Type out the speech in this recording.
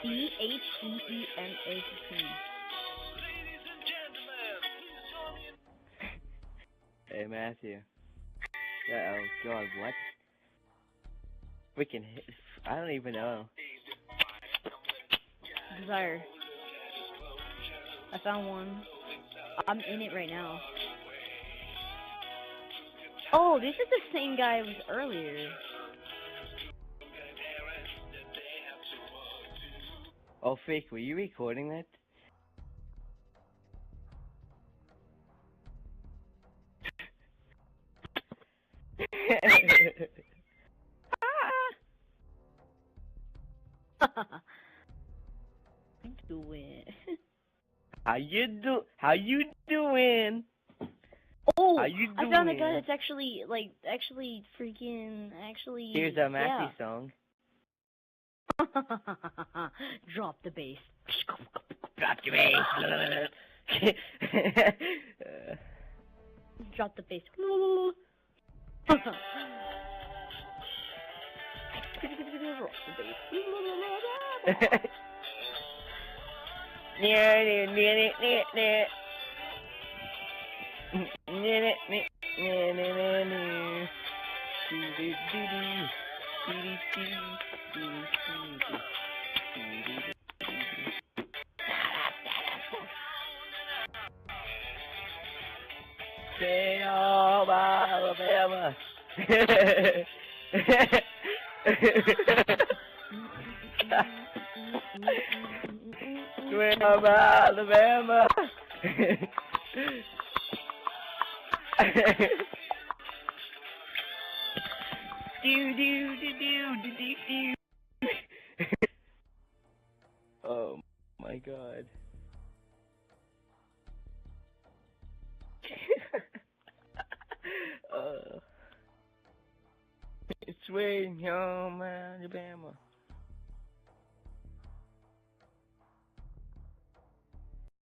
B-H-E-E-N-A-T. Hey Matthew. Oh god, what? Freaking I don't even know. Desire. I found one. I'm in it right now. Oh, this is the same guy as earlier. Oh Fake, were you recording that? I'm doing. How you doing? Oh, How you I found a doing? guy that's actually freaking. Here's a Matthew song. Drop the bass. Drop the bass. Drop the bass. Say all about Alabama. Swing of Alabama. Oh my god. Swing home Alabama.